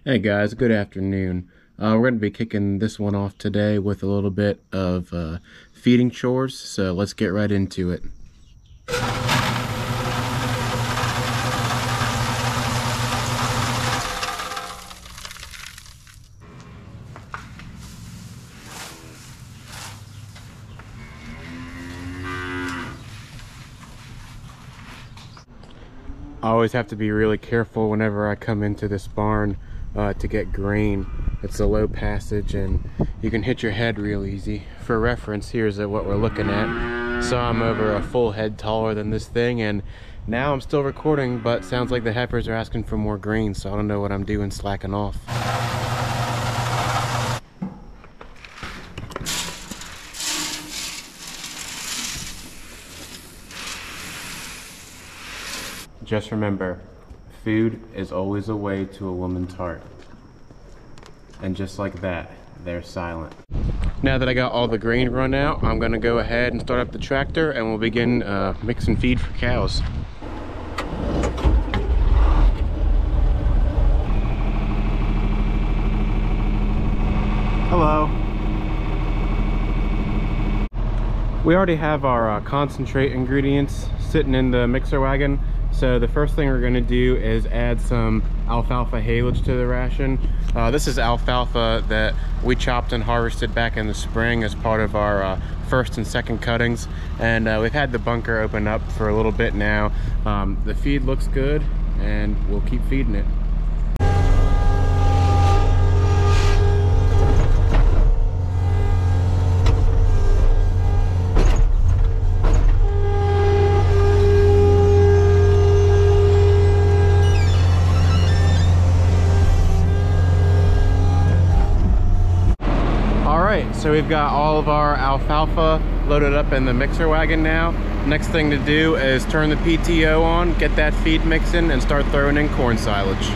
Hey guys, good afternoon. We're going to be kicking this one off today with a little bit of feeding chores, so let's get right into it. I always have to be really careful whenever I come into this barn to get grain. It's a low passage and you can hit your head real easy. For reference, here's what we're looking at. So I'm over a full head taller than this thing, and now I'm still recording, but sounds like the heifers are asking for more grain, so I don't know what I'm doing slacking off. Just remember, food is always a way to a woman's heart. And just like that, they're silent. Now that I got all the grain run out, I'm gonna go ahead and start up the tractor and we'll begin mixing feed for cows. Hello. We already have our concentrate ingredients sitting in the mixer wagon. So the first thing we're going to do is add some alfalfa haylage to the ration. This is alfalfa that we chopped and harvested back in the spring as part of our first and second cuttings. And we've had the bunker open up for a little bit now. The feed looks good and we'll keep feeding it. So we've got all of our alfalfa loaded up in the mixer wagon now. Next thing to do is turn the PTO on, get that feed mixing, and start throwing in corn silage.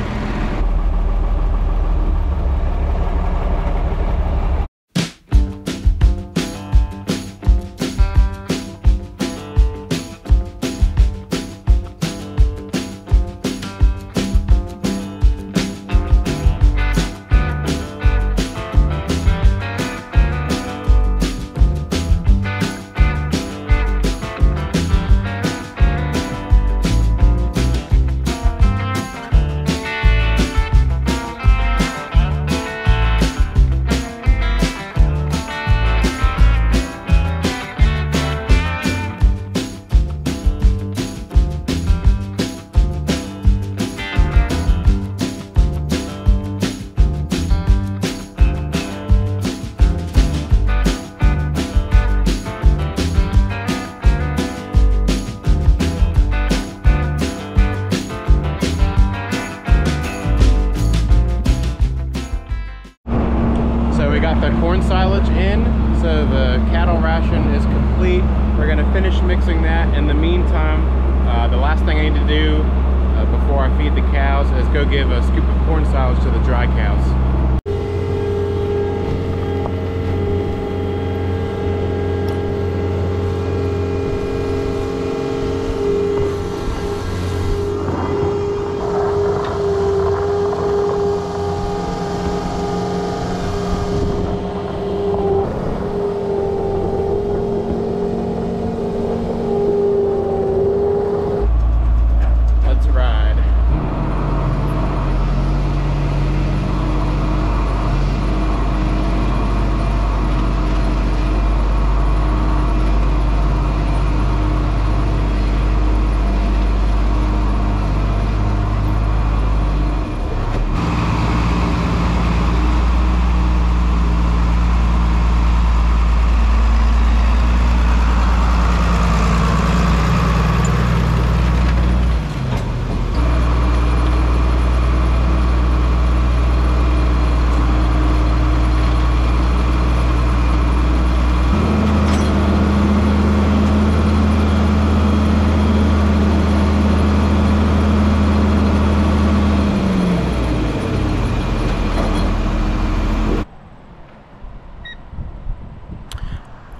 Corn silage in, so the cattle ration is complete. We're going to finish mixing that. In the meantime, the last thing I need to do before I feed the cows is go give a scoop of corn silage to the dry cows.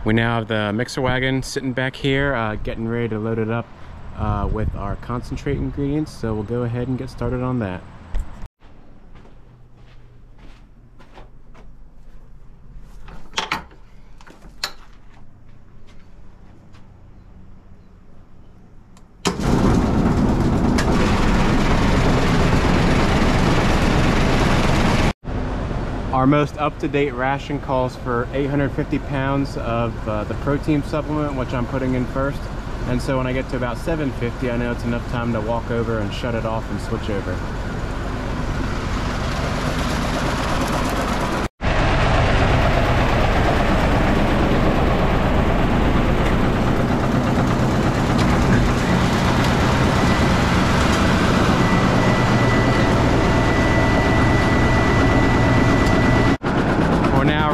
We now have the mixer wagon sitting back here, getting ready to load it up with our concentrate ingredients, so we'll go ahead and get started on that. Our most up-to-date ration calls for 850 pounds of the protein supplement, which I'm putting in first. And so when I get to about 750, I know it's enough time to walk over and shut it off and switch over.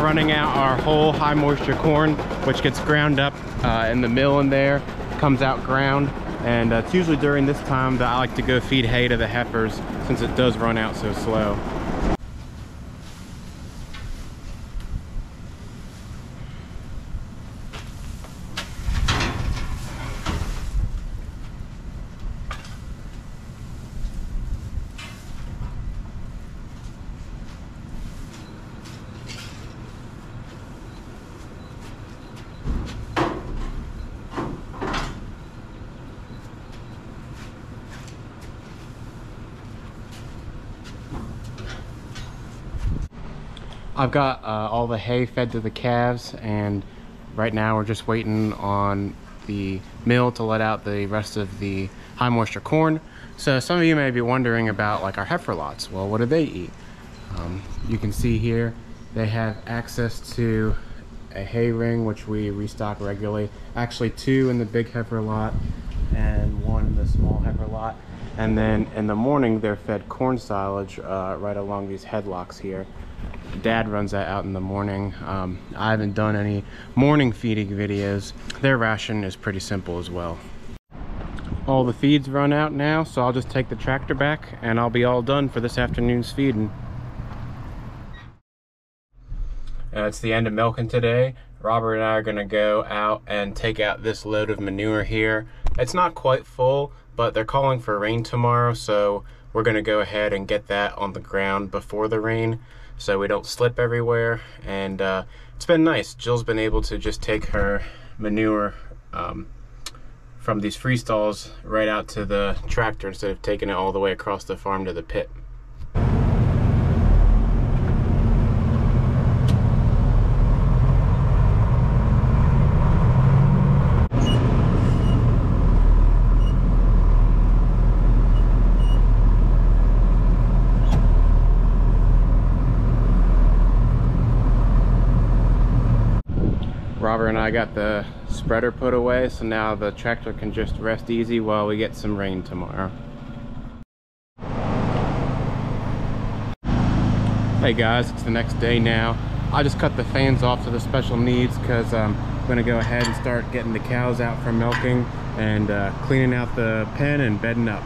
Running out our whole high moisture corn, which gets ground up in the mill in there, comes out ground, and it's usually during this time that I like to go feed hay to the heifers since it does run out so slow. I've got all the hay fed to the calves, and right now we're just waiting on the mill to let out the rest of the high moisture corn. So some of you may be wondering about like our heifer lots. Well, what do they eat? You can see here they have access to a hay ring, which we restock regularly. Actually 2 in the big heifer lot and 1 in the small heifer lot. And then in the morning they're fed corn silage right along these headlocks here. Dad runs that out in the morning. I haven't done any morning feeding videos. Their ration is pretty simple as well. All the feeds run out now, so I'll just take the tractor back and I'll be all done for this afternoon's feeding. It's the end of milking today. Robert and I are gonna go out and take out this load of manure here. It's not quite full, but they're calling for rain tomorrow, so we're gonna go ahead and get that on the ground before the rain, so we don't slip everywhere. And it's been nice. Jill's been able to just take her manure from these free stalls right out to the tractor instead of taking it all the way across the farm to the pit. Robert and I got the spreader put away, so now the tractor can just rest easy while we get some rain tomorrow. Hey guys, it's the next day now. I just cut the fans off to the special needs because I'm gonna go ahead and start getting the cows out for milking and cleaning out the pen and bedding up.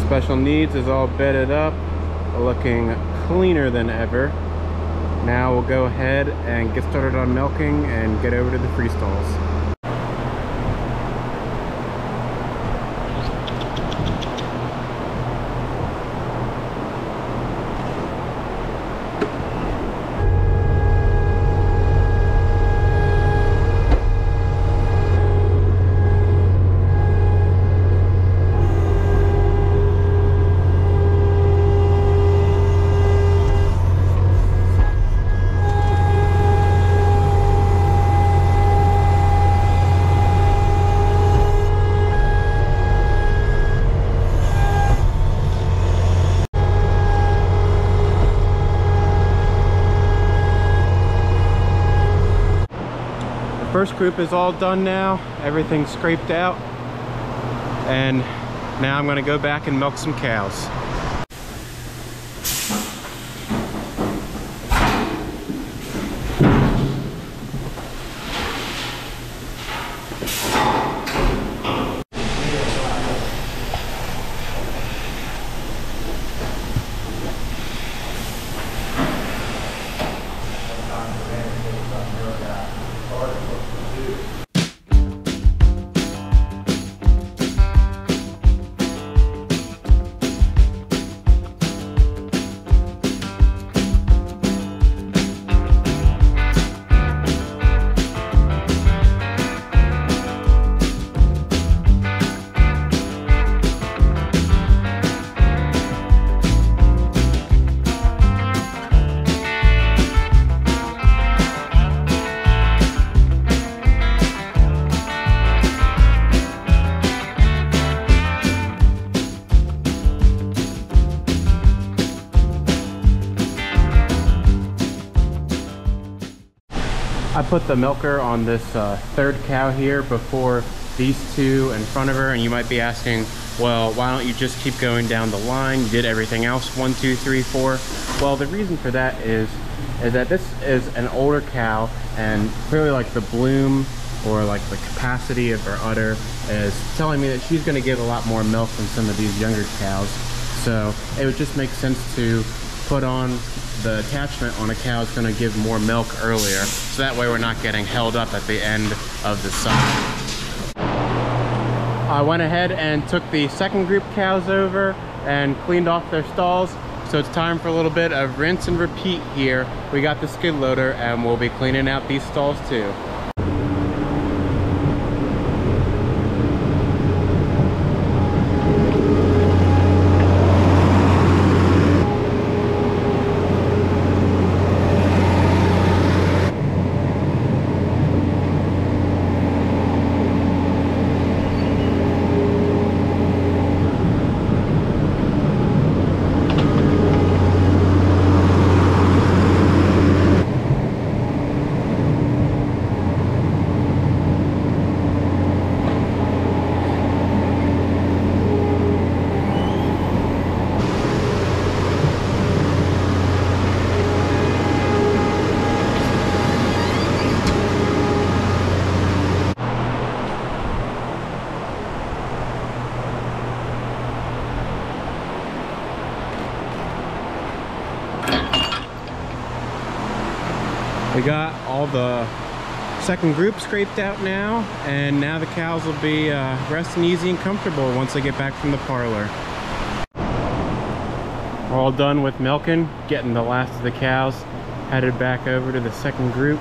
Special needs is all bedded up, looking cleaner than ever. Now we'll go ahead and get started on milking and get over to the free stalls. First group is all done now. Everything's scraped out. And now I'm gonna go back and milk some cows. I put the milker on this third cow here before these two in front of her, and you might be asking, well, why don't you just keep going down the line? You did everything else, 1, 2, 3, 4. Well, the reason for that is that this is an older cow, and clearly like the bloom or like the capacity of her udder is telling me that she's going to give a lot more milk than some of these younger cows. So it would just make sense to put on the attachment on a cow that's going to give more milk earlier, so that way we're not getting held up at the end of the summer. I went ahead and took the second group cows over and cleaned off their stalls, so it's time for a little bit of rinse and repeat here. We got the skid loader and we'll be cleaning out these stalls too. We got all the second group scraped out now, and now the cows will be resting easy and comfortable once they get back from the parlor. We're all done with milking, getting the last of the cows headed back over to the second group.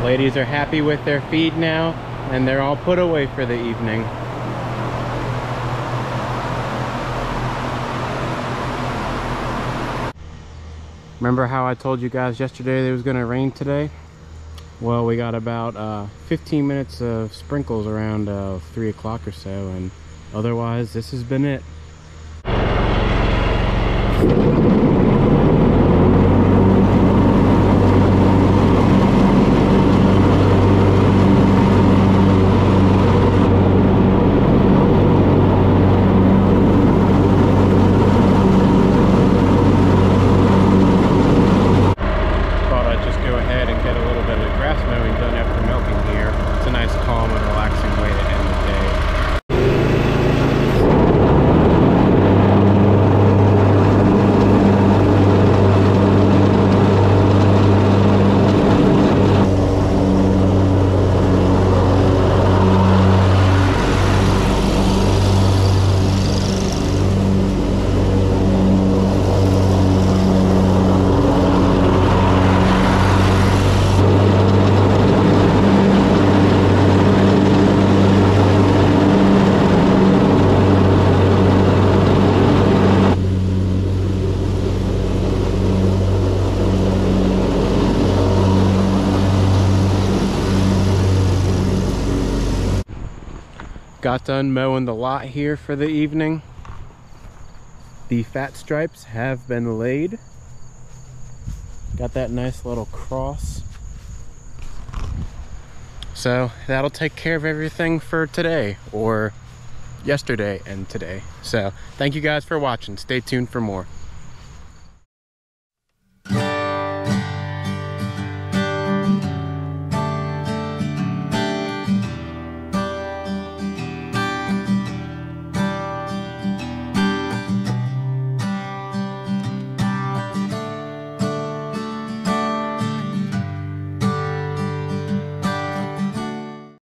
Ladies are happy with their feed now, and they're all put away for the evening. Remember how I told you guys yesterday it was gonna rain today? Well, we got about 15 minutes of sprinkles around 3 o'clock or so, and otherwise this has been it. Got done mowing the lot here for the evening. The fat stripes have been laid. Got that nice little cross. So that'll take care of everything for today, or yesterday and today. So thank you guys for watching. Stay tuned for more.